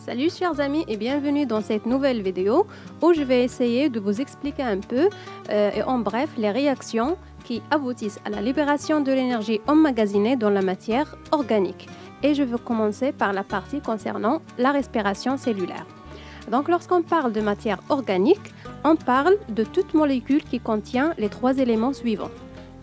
Salut chers amis et bienvenue dans cette nouvelle vidéo où je vais essayer de vous expliquer un peu et en bref les réactions qui aboutissent à la libération de l'énergie emmagasinée dans la matière organique. Et je veux commencer par la partie concernant la respiration cellulaire. Donc lorsqu'on parle de matière organique, on parle de toute molécule qui contient les trois éléments suivants: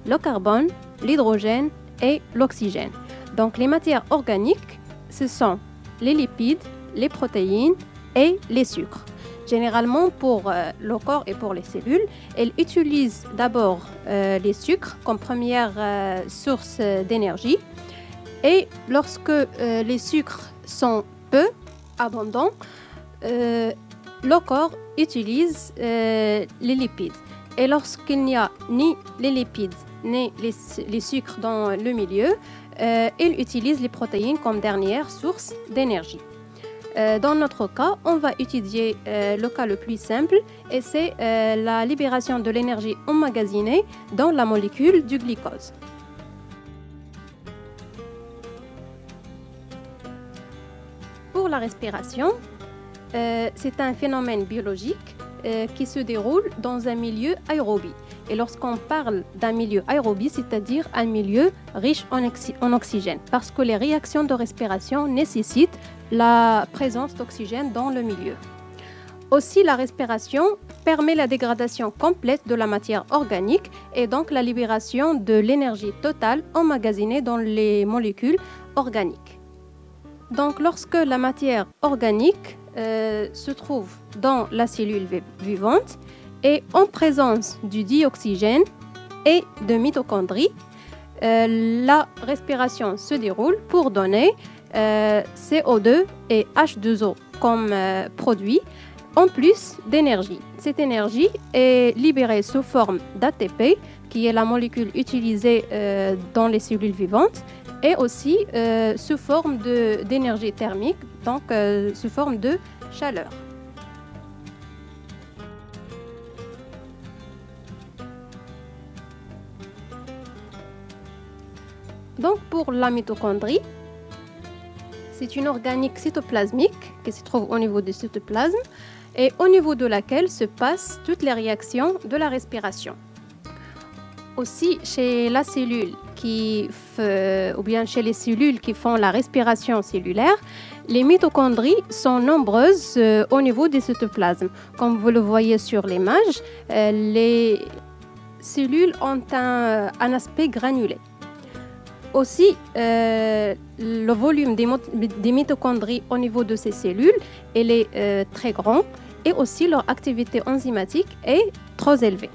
le carbone, l'hydrogène et l'oxygène. Donc les matières organiques, ce sont les lipides, les protéines et les sucres. Généralement, pour le corps et pour les cellules, elles utilisent d'abord les sucres comme première source d'énergie. Et lorsque les sucres sont peu abondants, le corps utilise les lipides. Et lorsqu'il n'y a ni les lipides ni les sucres dans le milieu, il utilise les protéines comme dernière source d'énergie. Dans notre cas, on va étudier le cas le plus simple et c'est la libération de l'énergie emmagasinée dans la molécule du glucose. Pour la respiration, c'est un phénomène biologique qui se déroule dans un milieu aérobie. Et lorsqu'on parle d'un milieu aérobie, c'est-à-dire un milieu riche en oxygène, parce que les réactions de respiration nécessitent la présence d'oxygène dans le milieu. Aussi, la respiration permet la dégradation complète de la matière organique et donc la libération de l'énergie totale emmagasinée dans les molécules organiques. Donc, lorsque la matière organique se trouve dans la cellule vivante et en présence du dioxygène et de mitochondries, la respiration se déroule pour donner CO2 et H2O comme produit, en plus d'énergie. Cette énergie est libérée sous forme d'ATP, qui est la molécule utilisée dans les cellules vivantes, et aussi sous forme d'énergie thermique, donc sous forme de chaleur. Donc pour la mitochondrie, c'est une organique cytoplasmique qui se trouve au niveau du cytoplasme et au niveau de laquelle se passent toutes les réactions de la respiration. Aussi, chez la cellule ou bien chez les cellules qui font la respiration cellulaire, les mitochondries sont nombreuses au niveau du cytoplasme. Comme vous le voyez sur l'image, les cellules ont un aspect granulé. Aussi, le volume des mitochondries au niveau de ces cellules, elle est très grand et aussi leur activité enzymatique est trop élevée.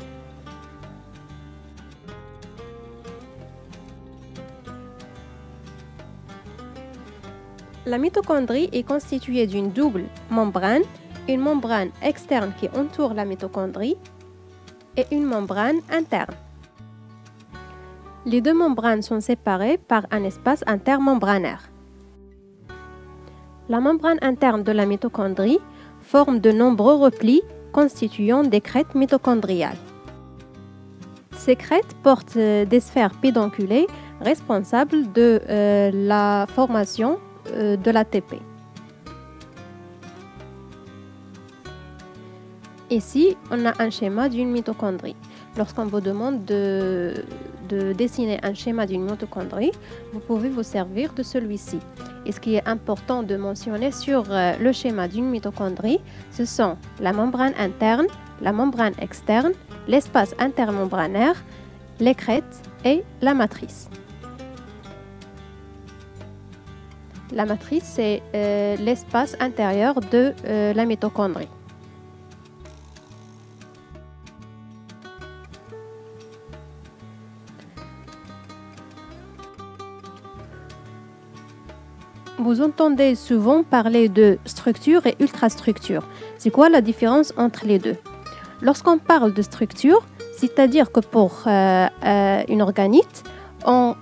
La mitochondrie est constituée d'une double membrane, une membrane externe qui entoure la mitochondrie et une membrane interne. Les deux membranes sont séparées par un espace intermembranaire. La membrane interne de la mitochondrie forme de nombreux replis constituant des crêtes mitochondriales. Ces crêtes portent des sphères pédonculées responsables de la formation de l'ATP. Ici, on a un schéma d'une mitochondrie. Lorsqu'on vous demande de dessiner un schéma d'une mitochondrie, vous pouvez vous servir de celui-ci. Et ce qui est important de mentionner sur le schéma d'une mitochondrie, ce sont la membrane interne, la membrane externe, l'espace intermembranaire, les crêtes et la matrice. La matrice, c'est l'espace intérieur de la mitochondrie. Vous entendez souvent parler de structure et ultrastructure. C'est quoi la différence entre les deux? Lorsqu'on parle de structure, c'est-à-dire que pour une organite, on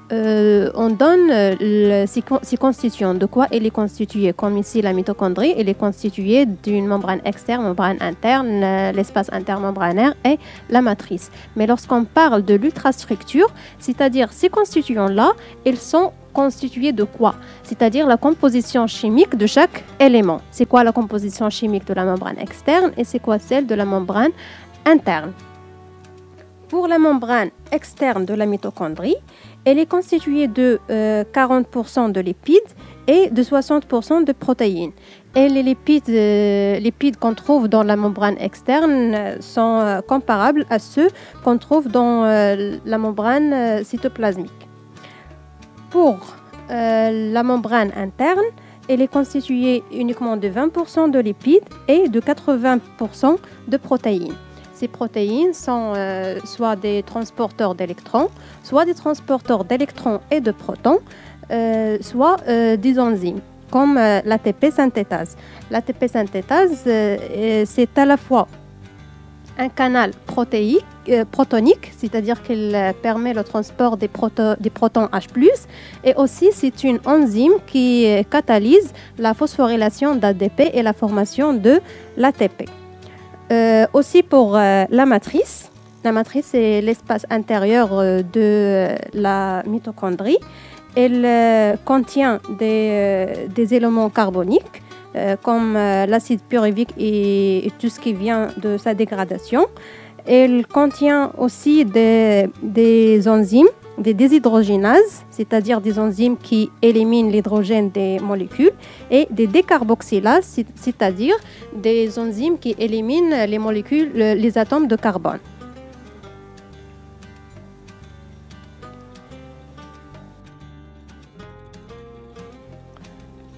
donne ces constituants. De quoi elle est constituée? Comme ici, la mitochondrie, elle est constituée d'une membrane externe, membrane interne, l'espace intermembranaire et la matrice. Mais lorsqu'on parle de l'ultrastructure, c'est-à-dire ces constituants-là, ils sont constitués de quoi? C'est-à-dire la composition chimique de chaque élément. C'est quoi la composition chimique de la membrane externe et c'est quoi celle de la membrane interne? Pour la membrane externe de la mitochondrie, elle est constituée de 40% de lipides et de 60% de protéines. Et les lipides qu'on trouve dans la membrane externe sont comparables à ceux qu'on trouve dans la membrane cytoplasmique. Pour la membrane interne, elle est constituée uniquement de 20% de lipides et de 80% de protéines. Ces protéines sont soit des transporteurs d'électrons, soit des transporteurs d'électrons et de protons, soit des enzymes, comme l'ATP synthétase. L'ATP synthétase, c'est à la fois un canal protonique, c'est-à-dire qu'il permet le transport des protons H+, et aussi c'est une enzyme qui catalyse la phosphorylation d'ADP et la formation de l'ATP. Aussi pour la matrice est l'espace intérieur de la mitochondrie. Elle contient des éléments carboniques comme l'acide pyruvique et tout ce qui vient de sa dégradation. Elle contient aussi des enzymes, des déshydrogénases, c'est-à-dire des enzymes qui éliminent l'hydrogène des molécules, et des décarboxylases, c'est-à-dire des enzymes qui éliminent les molécules, les atomes de carbone.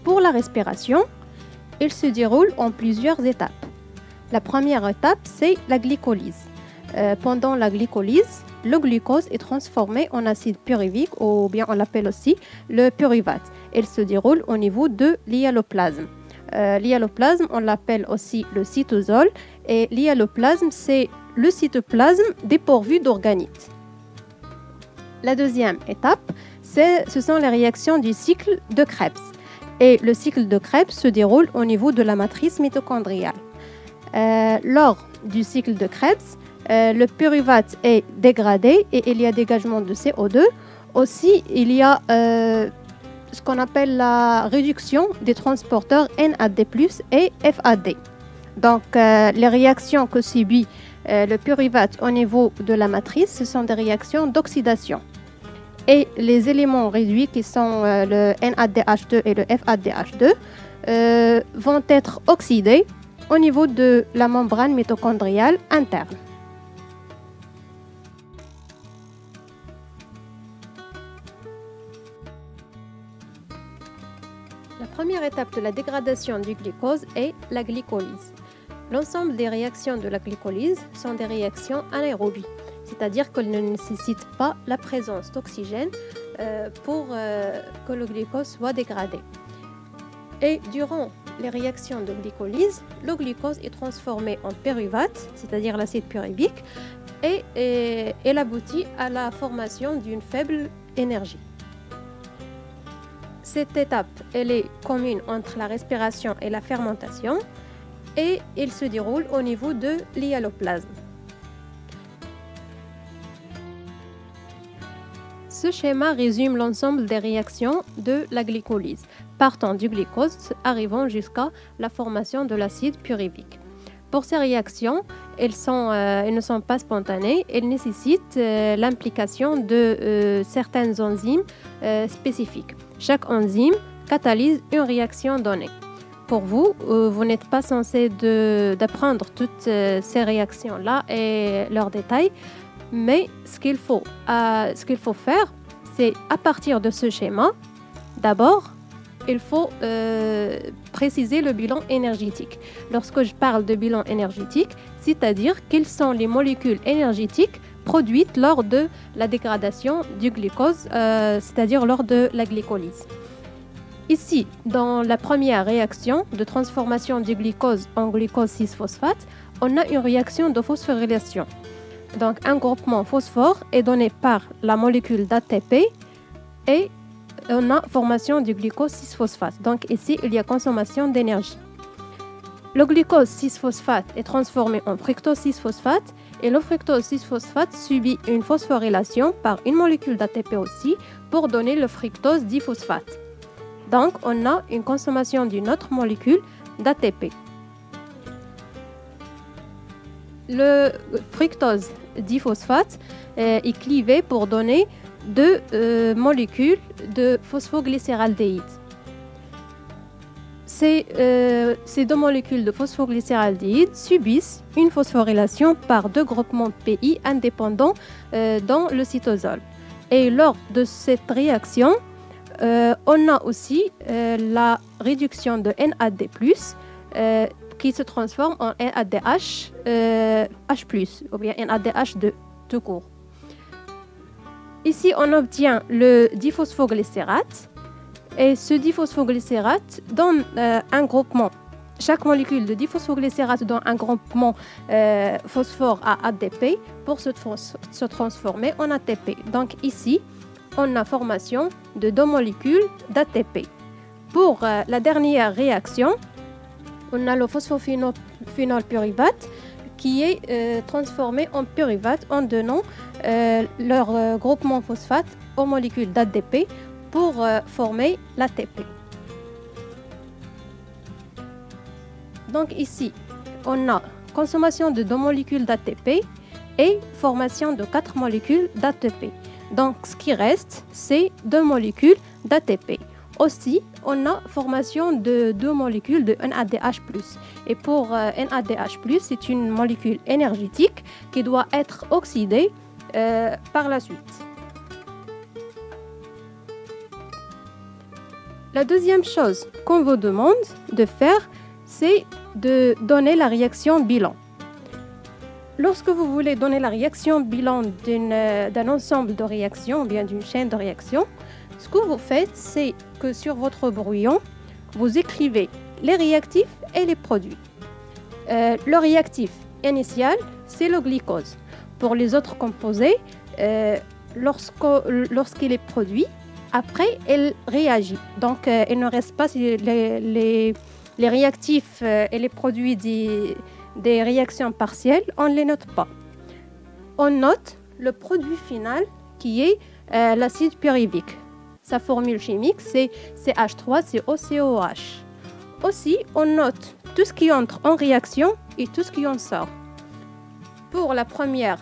Pour la respiration, il se déroule en plusieurs étapes. La première étape, c'est la glycolyse. Pendant la glycolyse, le glucose est transformé en acide pyruvique, ou bien on l'appelle aussi le pyruvate. Il se déroule au niveau de l'hyaloplasme. L'hyaloplasme, on l'appelle aussi le cytosol. Et l'hyaloplasme, c'est le cytoplasme dépourvu d'organites. La deuxième étape, ce sont les réactions du cycle de Krebs. Et le cycle de Krebs se déroule au niveau de la matrice mitochondriale. Lors du cycle de Krebs, le pyruvate est dégradé et il y a dégagement de CO2. Aussi, il y a ce qu'on appelle la réduction des transporteurs NAD+ et FAD. Donc, les réactions que subit le pyruvate au niveau de la matrice, ce sont des réactions d'oxydation. Et les éléments réduits qui sont le NADH2 et le FADH2 vont être oxydés au niveau de la membrane mitochondriale interne. La première étape de la dégradation du glucose est la glycolyse. L'ensemble des réactions de la glycolyse sont des réactions anaérobies, c'est-à-dire qu'elles ne nécessitent pas la présence d'oxygène pour que le glucose soit dégradé. Et durant les réactions de glycolyse, le glucose est transformé en pyruvate, c'est-à-dire l'acide pyruvique, et elle aboutit à la formation d'une faible énergie. Cette étape, elle est commune entre la respiration et la fermentation, et elle se déroule au niveau de l'hyaloplasme. Ce schéma résume l'ensemble des réactions de la glycolyse, partant du glucose, arrivant jusqu'à la formation de l'acide pyruvique. Pour ces réactions, elles ne sont pas spontanées, elles nécessitent l'implication de certaines enzymes spécifiques. Chaque enzyme catalyse une réaction donnée. Pour vous, vous n'êtes pas censé d'apprendre toutes ces réactions-là et leurs détails, mais ce qu'il faut faire, c'est à partir de ce schéma, d'abord, il faut préciser le bilan énergétique. Lorsque je parle de bilan énergétique, c'est-à-dire quelles sont les molécules énergétiques produites lors de la dégradation du glucose, c'est-à-dire lors de la glycolyse. Ici, dans la première réaction de transformation du glucose en glucose 6-phosphate, on a une réaction de phosphorylation. Donc, un groupement phosphore est donné par la molécule d'ATP et on a formation du glucose 6-phosphate. Donc, ici, il y a consommation d'énergie. Le glucose 6-phosphate est transformé en fructose 6-phosphate et le fructose 6-phosphate subit une phosphorylation par une molécule d'ATP aussi pour donner le fructose 10-phosphate. Donc, on a une consommation d'une autre molécule d'ATP. Le fructose 10-phosphate est clivé pour donner deux molécules de phosphoglycéraldéhyde. Ces deux molécules de phosphoglycéraldéhyde subissent une phosphorylation par deux groupements PI indépendants dans le cytosol. Et lors de cette réaction, on a aussi la réduction de NAD+, qui se transforme en NADH H+, ou bien NADH2 tout court. Ici, on obtient le diphosphoglycérate. Et ce diphosphoglycérate donne un groupement. Chaque molécule de diphosphoglycérate donne un groupement phosphore à ADP pour se transformer en ATP. Donc ici, on a formation de deux molécules d'ATP. Pour la dernière réaction, on a le phosphophénol pyruvate qui est transformé en pyruvate en donnant leur groupement phosphate aux molécules d'ADP pour former l'ATP. Donc ici, on a consommation de 2 molécules d'ATP et formation de 4 molécules d'ATP. Donc ce qui reste, c'est 2 molécules d'ATP. Aussi, on a formation de 2 molécules de NADH+. Et pour NADH+, c'est une molécule énergétique qui doit être oxydée par la suite. La deuxième chose qu'on vous demande de faire, c'est de donner la réaction bilan. Lorsque vous voulez donner la réaction bilan d'un ensemble de réactions ou bien d'une chaîne de réactions, ce que vous faites, c'est que sur votre brouillon, vous écrivez les réactifs et les produits. Le réactif initial, c'est le glucose. Pour les autres composés, lorsqu'il est produit, après, il réagit. Donc, il ne reste pas les réactifs et les produits des réactions partielles, on ne les note pas. On note le produit final qui est l'acide pyruvique. Sa formule chimique, c'est CH3COCOH. Aussi, on note tout ce qui entre en réaction et tout ce qui en sort. Pour la première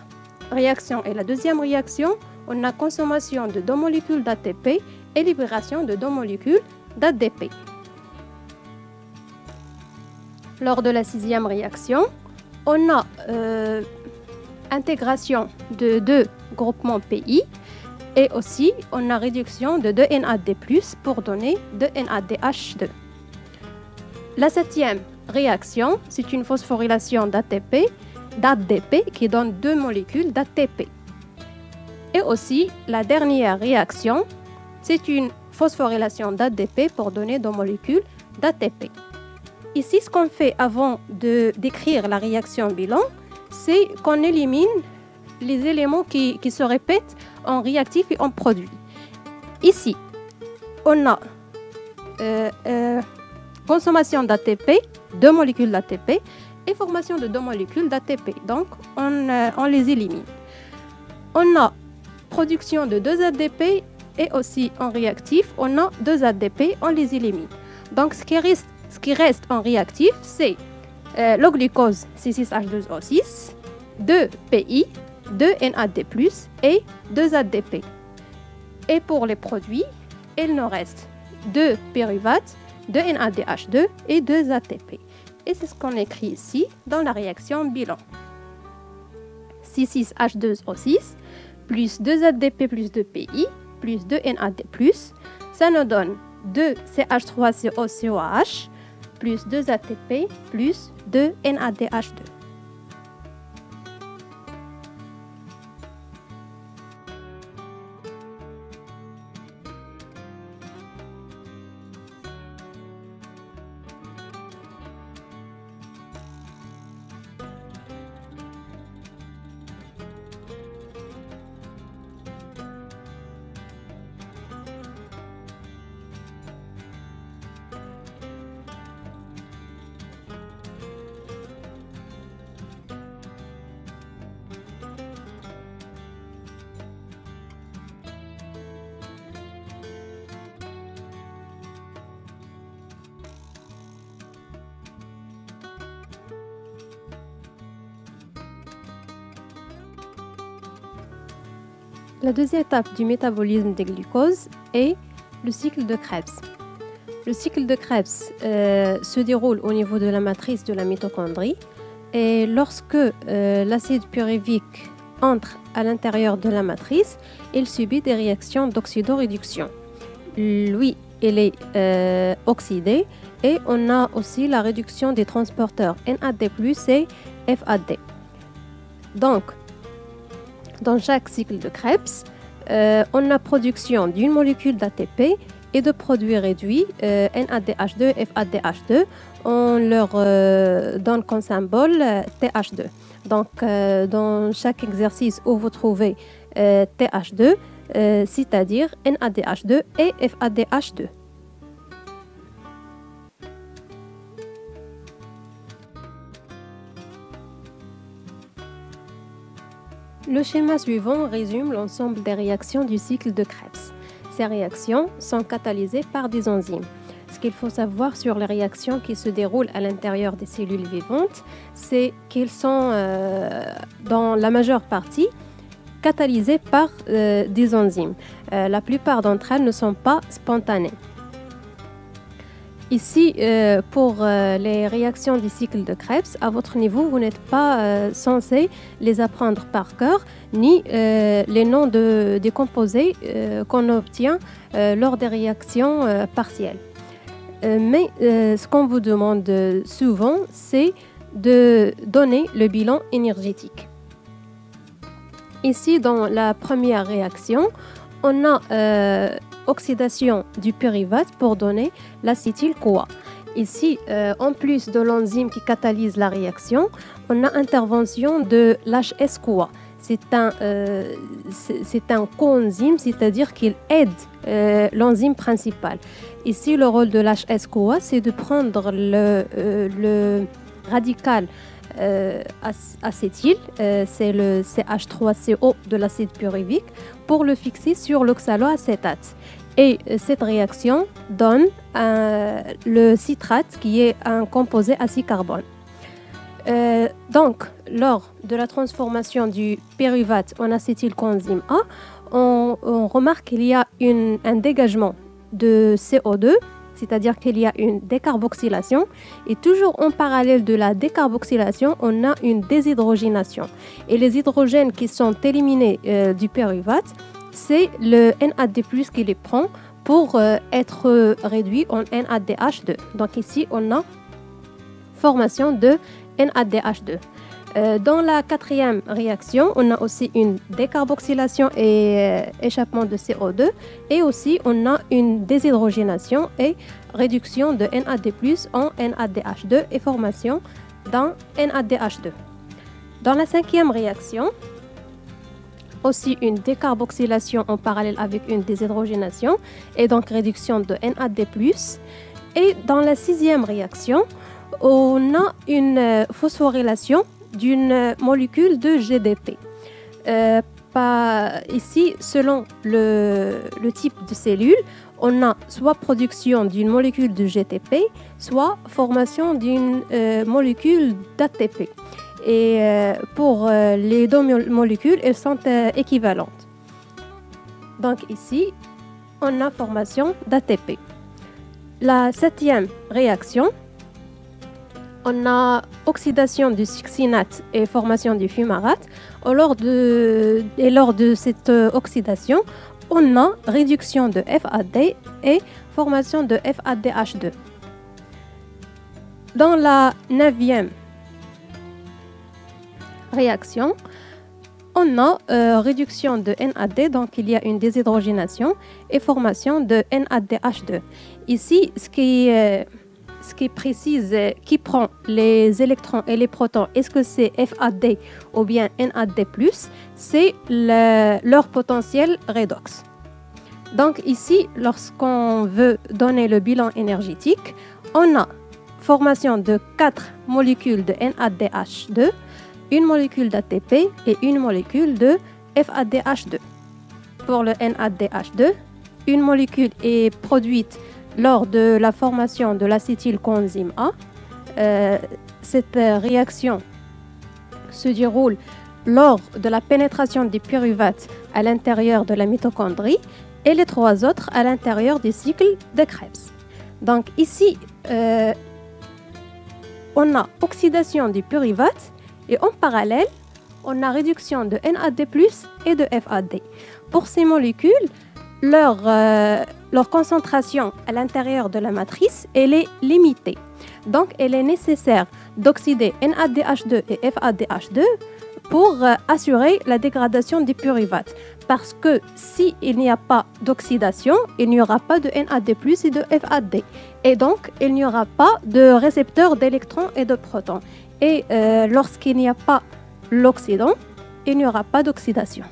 réaction et la deuxième réaction, on a consommation de 2 molécules d'ATP et libération de 2 molécules d'ADP. Lors de la 6e réaction, on a intégration de 2 groupements PI et aussi on a réduction de 2 NAD+, pour donner 2 NADH2. La 7e réaction, c'est une phosphorylation d'ADP qui donne 2 molécules d'ATP. Et aussi, la dernière réaction, c'est une phosphorylation d'ADP pour donner 2 molécules d'ATP. Ici, ce qu'on fait avant de décrire la réaction bilan, c'est qu'on élimine les éléments qui se répètent en réactif et en produit. Ici, on a consommation d'ATP, 2 molécules d'ATP, et formation de 2 molécules d'ATP. Donc, on les élimine. On a production de 2 ADP et aussi en réactif, on a 2 ADP, on les élimine. Donc, ce qui reste en réactif, c'est le glucose C6H12O6, 2 PI, 2 NAD+, et 2 ADP. Et pour les produits, il nous reste 2 pyruvates, 2 NADH2 et 2 ATP. Et c'est ce qu'on écrit ici dans la réaction bilan. C6H12O6 plus 2 ADP plus 2 PI plus 2 NAD+, ça nous donne 2 CH3COCOH plus 2 ATP plus 2 NADH2. La deuxième étape du métabolisme des glucoses est le cycle de Krebs. Le cycle de Krebs se déroule au niveau de la matrice de la mitochondrie et lorsque l'acide pyruvique entre à l'intérieur de la matrice, il subit des réactions d'oxydoréduction. Lui, il est oxydé et on a aussi la réduction des transporteurs NAD+, et FAD. Donc, dans chaque cycle de Krebs, on a production d'une molécule d'ATP et de produits réduits, NADH2 et FADH2. On leur donne comme symbole TH2. Donc, dans chaque exercice où vous trouvez TH2, c'est-à-dire NADH2 et FADH2. Le schéma suivant résume l'ensemble des réactions du cycle de Krebs. Ces réactions sont catalysées par des enzymes. Ce qu'il faut savoir sur les réactions qui se déroulent à l'intérieur des cellules vivantes, c'est qu'elles sont, dans la majeure partie, catalysées par des enzymes. La plupart d'entre elles ne sont pas spontanées. Ici, pour les réactions du cycle de Krebs, à votre niveau, vous n'êtes pas censé les apprendre par cœur, ni les noms des composés qu'on obtient lors des réactions partielles. Mais ce qu'on vous demande souvent, c'est de donner le bilan énergétique. Ici, dans la première réaction, on a oxydation du pyruvate pour donner l'acétyl-CoA. Ici, en plus de l'enzyme qui catalyse la réaction, on a intervention de l'HS-CoA. C'est un coenzyme, c'est-à-dire qu'il aide l'enzyme principale. Ici, le rôle de l'HS-CoA, c'est de prendre le radical acétyl, c'est le CH3CO de l'acide pyruvique, pour le fixer sur l'oxaloacétate. Et cette réaction donne le citrate qui est un composé acide carbone. Donc, lors de la transformation du pyruvate en acétylcoenzyme A, on remarque qu'il y a un dégagement de CO2, c'est-à-dire qu'il y a une décarboxylation. Et toujours en parallèle de la décarboxylation, on a une déshydrogénation. Et les hydrogènes qui sont éliminés du pyruvate, c'est le NAD+, qui les prend pour être réduit en NADH2. Donc ici, on a formation de NADH2. Dans la quatrième réaction, on a aussi une décarboxylation et échappement de CO2. Et aussi, on a une déshydrogénation et réduction de NAD+, en NADH2 et formation d'un NADH2. Dans la cinquième réaction, aussi une décarboxylation en parallèle avec une déshydrogénation et donc réduction de NAD+. Et dans la sixième réaction, on a une phosphorylation d'une molécule de GDP. Ici, selon le type de cellule, on a soit production d'une molécule de GTP, soit formation d'une molécule d'ATP. Et pour les deux molécules, elles sont équivalentes. Donc ici, on a formation d'ATP. La septième réaction, on a oxydation du succinate et formation du fumarate. Lors de cette oxydation, on a réduction de FAD et formation de FADH2. Dans la neuvième réaction, on a réduction de NAD, donc il y a une déshydrogénation et formation de NADH2. Ici, ce qui précise qui prend les électrons et les protons, est-ce que c'est FAD ou bien NAD+, c'est leur potentiel redox. Donc ici, lorsqu'on veut donner le bilan énergétique, on a formation de 4 molécules de NADH2, une molécule d'ATP et une molécule de FADH2. Pour le NADH2, une molécule est produite lors de la formation de l'acétylcoenzyme A. Cette réaction se déroule lors de la pénétration des pyruvates à l'intérieur de la mitochondrie et les 3 autres à l'intérieur du cycle de Krebs. Donc ici, on a oxydation du pyruvate et en parallèle, on a réduction de NAD+, et de FAD. Pour ces molécules, leur concentration à l'intérieur de la matrice, elle est limitée. Donc, elle est nécessaire d'oxyder NADH2 et FADH2 pour assurer la dégradation des pyruvates. Parce que s'il n'y a pas d'oxydation, il n'y aura pas de NAD+, et de FAD. Et donc, il n'y aura pas de récepteurs d'électrons et de protons. Et lorsqu'il n'y a pas l'oxydant, il n'y aura pas d'oxydation.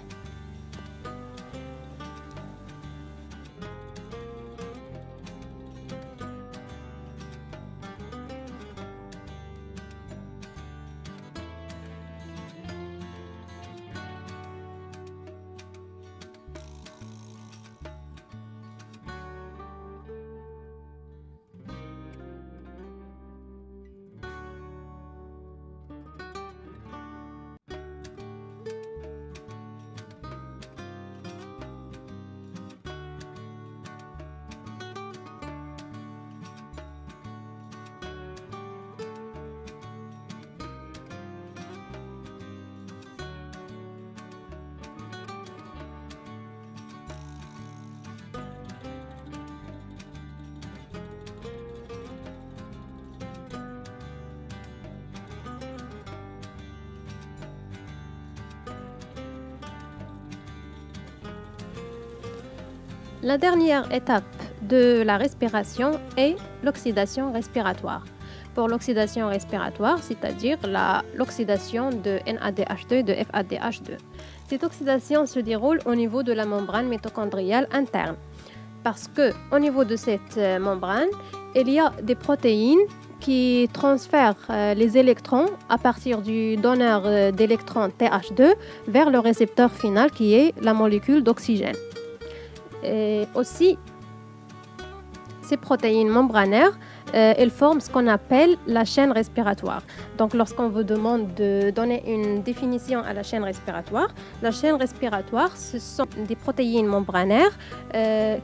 La dernière étape de la respiration est l'oxydation respiratoire. Pour l'oxydation respiratoire, c'est-à-dire l'oxydation de NADH2 et de FADH2. Cette oxydation se déroule au niveau de la membrane mitochondriale interne. Parce qu'au niveau de cette membrane, il y a des protéines qui transfèrent les électrons à partir du donneur d'électrons TH2 vers le récepteur final qui est la molécule d'oxygène. Et aussi, ces protéines membranaires, elles forment ce qu'on appelle la chaîne respiratoire. Donc, lorsqu'on vous demande de donner une définition à la chaîne respiratoire, ce sont des protéines membranaires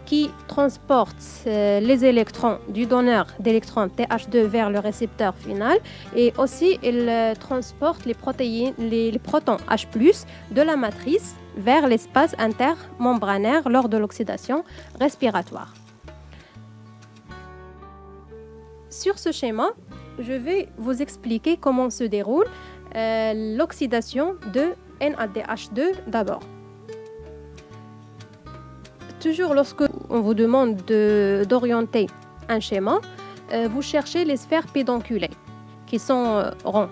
qui transportent les électrons du donneur d'électrons TH2 vers le récepteur final et aussi elles transportent les protons H+ de la matrice vers l'espace intermembranaire lors de l'oxydation respiratoire. Sur ce schéma, je vais vous expliquer comment se déroule l'oxydation de NADH2 d'abord. Toujours lorsque on vous demande d'orienter un schéma, vous cherchez les sphères pédonculées qui sont ronds.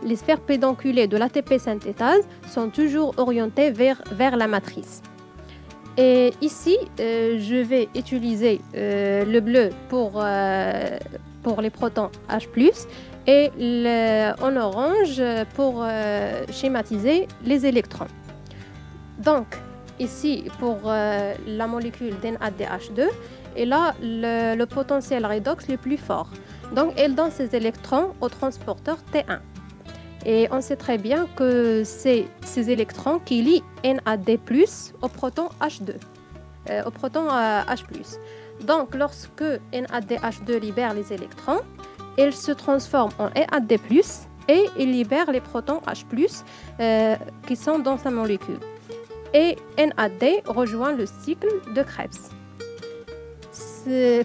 Les sphères pédonculées de l'ATP synthétase sont toujours orientées vers la matrice. Et ici, je vais utiliser le bleu pour les protons H+, et en orange pour schématiser les électrons. Donc, ici, pour la molécule NADH2, elle a le potentiel redox le plus fort. Donc, elle donne ses électrons au transporteur T1. Et on sait très bien que c'est ces électrons qui lient NAD+, au proton H2, au proton H+. Donc, lorsque NADH2 libère les électrons, il se transforme en NAD+, et il libère les protons H+, qui sont dans sa molécule. Et NAD rejoint le cycle de Krebs.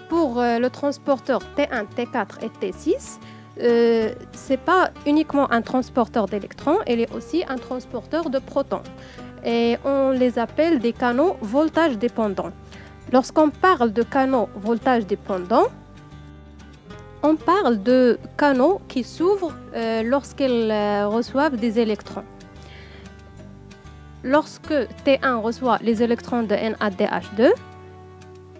Pour le transporteur T1, T4 et T6, ce n'est pas uniquement un transporteur d'électrons, il est aussi un transporteur de protons. Et on les appelle des canaux voltage dépendants. Lorsqu'on parle de canaux voltage dépendants, on parle de canaux qui s'ouvrent lorsqu'ils reçoivent des électrons. Lorsque T1 reçoit les électrons de NADH2,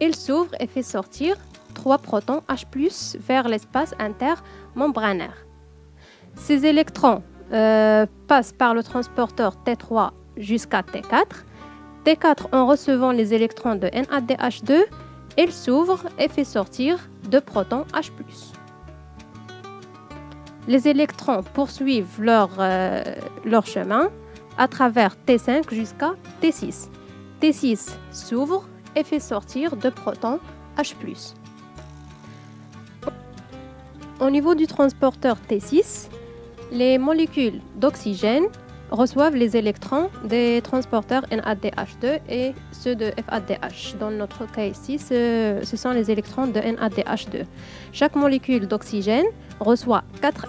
il s'ouvre et fait sortir 3 protons H+ vers l'espace intermembranaire. Ces électrons passent par le transporteur T3 jusqu'à T4. T4, en recevant les électrons de NADH2, il s'ouvre et fait sortir 2 protons H+. Les électrons poursuivent leur chemin à travers T5 jusqu'à T6. T6 s'ouvre et fait sortir 2 protons H+. Au niveau du transporteur T6, les molécules d'oxygène reçoivent les électrons des transporteurs NADH2 et ceux de FADH. Dans notre cas ici, ce sont les électrons de NADH2. Chaque molécule d'oxygène reçoit 4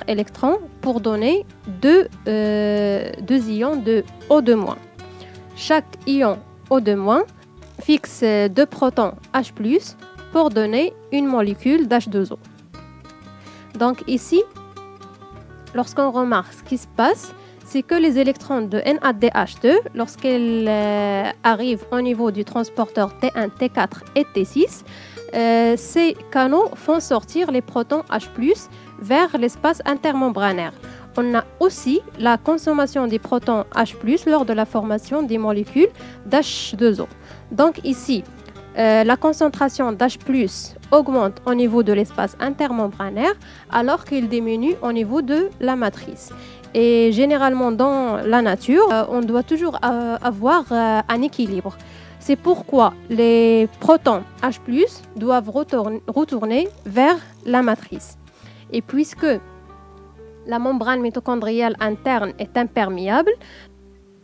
électrons pour donner 2 ions de O2-. Chaque ion O2- fixe 2 protons H+, pour donner une molécule d'H2O. Donc ici, lorsqu'on remarque ce qui se passe, c'est que les électrons de NADH2, lorsqu'ils arrivent au niveau du transporteur T1, T4 et T6, ces canaux font sortir les protons H+, vers l'espace intermembranaire. On a aussi la consommation des protons H+, lors de la formation des molécules d'H2O. Donc ici, la concentration d'H+, augmente au niveau de l'espace intermembranaire alors qu'il diminue au niveau de la matrice. Et généralement dans la nature, on doit toujours avoir un équilibre. C'est pourquoi les protons H+ doivent retourner vers la matrice. Et puisque la membrane mitochondriale interne est imperméable,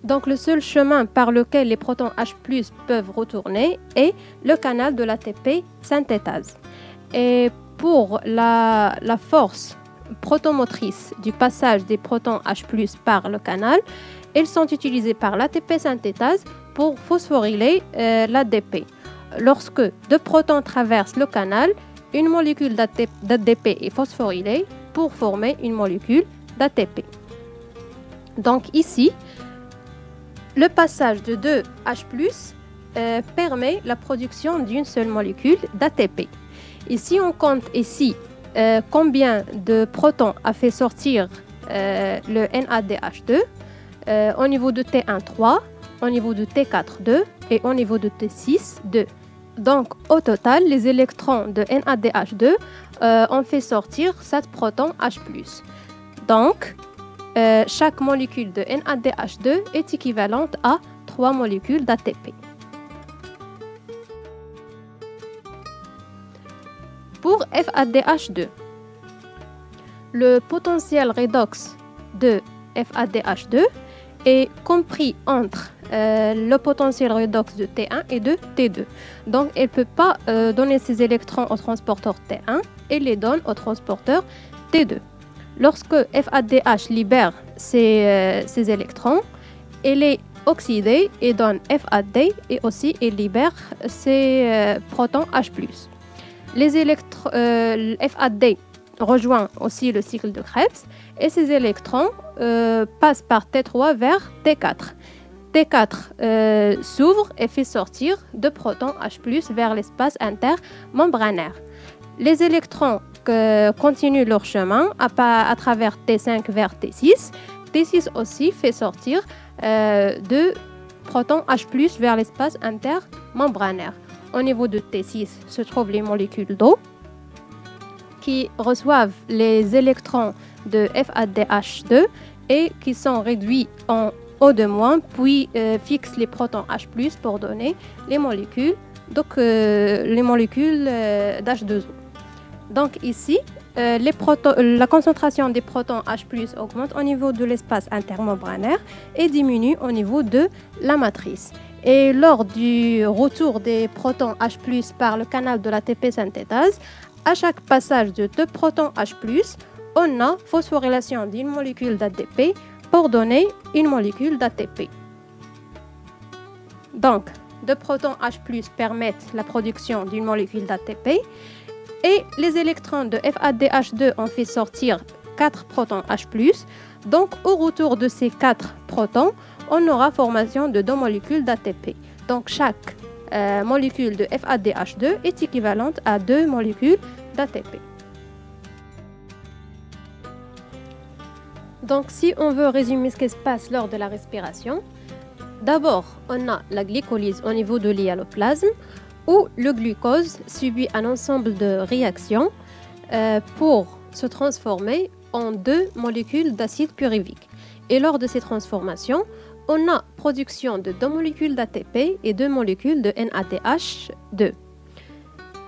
donc le seul chemin par lequel les protons H+ peuvent retourner est le canal de l'ATP synthétase. Et pour la force protomotrice du passage des protons H+ par le canal, elles sont utilisées par l'ATP synthétase pour phosphoryler l'ADP. Lorsque 2 protons traversent le canal, une molécule d'ADP est phosphorylée pour former une molécule d'ATP. Donc ici, le passage de 2 H+ permet la production d'une seule molécule d'ATP. Ici, on compte ici combien de protons a fait sortir le NADH2 au niveau de T1, 3, au niveau de T4, 2 et au niveau de T6, 2. Donc, au total, les électrons de NADH2 ont fait sortir 7 protons H+. Donc, chaque molécule de NADH2 est équivalente à 3 molécules d'ATP. Pour FADH2, le potentiel redox de FADH2 est compris entre le potentiel redox de T1 et de T2. Donc, elle ne peut pas donner ses électrons au transporteur T1 et les donne au transporteur T2. Lorsque FADH libère ses électrons, elle est oxydée et donne FAD et aussi elle libère ses protons H+. Les FAD rejoint aussi le cycle de Krebs et ces électrons passent par T3 vers T4. T4 s'ouvre et fait sortir 2 protons H+ vers l'espace intermembranaire. Les électrons continuent leur chemin à travers T5 vers T6. T6 aussi fait sortir 2 protons H+ vers l'espace intermembranaire. Au niveau de T6 se trouvent les molécules d'eau qui reçoivent les électrons de FADH2 et qui sont réduits en O2-, puis fixent les protons H+ pour donner les molécules d'H2O. Donc ici, la concentration des protons H+ augmente au niveau de l'espace intermembranaire et diminue au niveau de la matrice. Et lors du retour des protons H+ par le canal de l'ATP synthétase, à chaque passage de 2 protons H+, on a phosphorylation d'une molécule d'ADP pour donner une molécule d'ATP. Donc, 2 protons H+ permettent la production d'une molécule d'ATP et les électrons de FADH2 ont fait sortir 4 protons H+. Donc, au retour de ces 4 protons, on aura formation de 2 molécules d'ATP. Donc, chaque molécule de FADH2 est équivalente à 2 molécules d'ATP. Donc, si on veut résumer ce qui se passe lors de la respiration, d'abord, on a la glycolyse au niveau de l'hyaloplasme, où le glucose subit un ensemble de réactions pour se transformer en 2 molécules d'acide pyruvique. Et lors de ces transformations, on a production de 2 molécules d'ATP et 2 molécules de NADH2.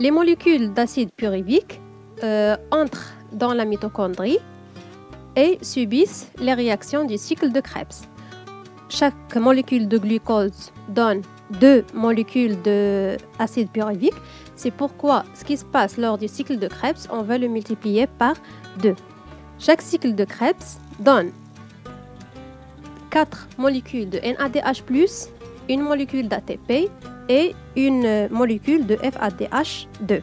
Les molécules d'acide pyruvique entrent dans la mitochondrie et subissent les réactions du cycle de Krebs. Chaque molécule de glucose donne 2 molécules d'acide pyruvique. C'est pourquoi ce qui se passe lors du cycle de Krebs, on va le multiplier par 2. Chaque cycle de Krebs donne 4 molécules de NADH+, une molécule d'ATP et une molécule de FADH2.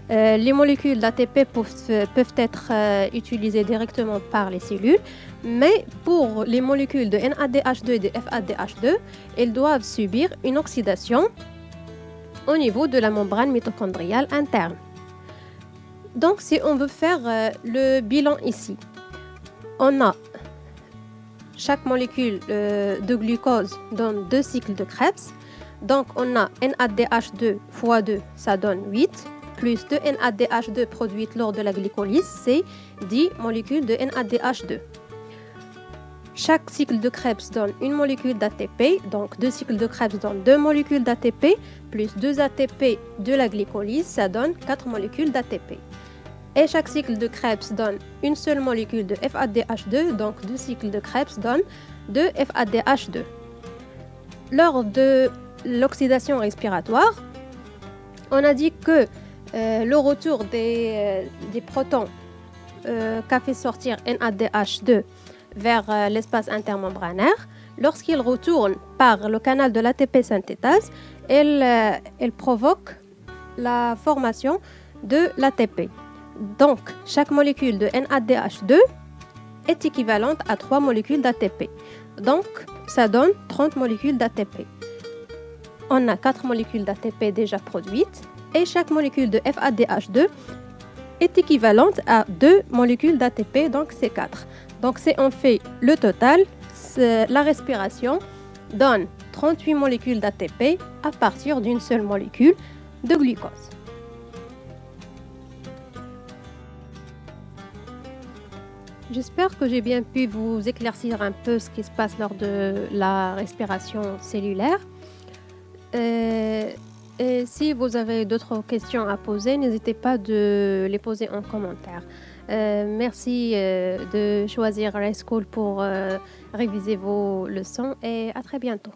Les molécules d'ATP peuvent être utilisées directement par les cellules, mais pour les molécules de NADH2 et de FADH2, elles doivent subir une oxydation au niveau de la membrane mitochondriale interne. Donc, si on veut faire le bilan ici, on a chaque molécule de glucose donne 2 cycles de Krebs. Donc, on a NADH2 fois 2, ça donne 8, plus 2 NADH2 produites lors de la glycolyse, c'est 10 molécules de NADH2. Chaque cycle de Krebs donne une molécule d'ATP, donc 2 cycles de Krebs donnent 2 molécules d'ATP, plus 2 ATP de la glycolyse, ça donne 4 molécules d'ATP. Et chaque cycle de Krebs donne une seule molécule de FADH2, donc 2 cycles de Krebs donnent 2 FADH2. Lors de l'oxydation respiratoire, on a dit que le retour des protons qu'a fait sortir NADH2 vers l'espace intermembranaire, lorsqu'il retourne par le canal de l'ATP synthétase, elle provoque la formation de l'ATP. Donc, chaque molécule de NADH2 est équivalente à 3 molécules d'ATP. Donc, ça donne 30 molécules d'ATP. On a 4 molécules d'ATP déjà produites et chaque molécule de FADH2 est équivalente à 2 molécules d'ATP, donc c'est 4. Donc, si on fait le total, la respiration donne 38 molécules d'ATP à partir d'une seule molécule de glucose. J'espère que j'ai bien pu vous éclaircir un peu ce qui se passe lors de la respiration cellulaire. Et si vous avez d'autres questions à poser, n'hésitez pas de les poser en commentaire. Merci de choisir Ray School pour réviser vos leçons et à très bientôt.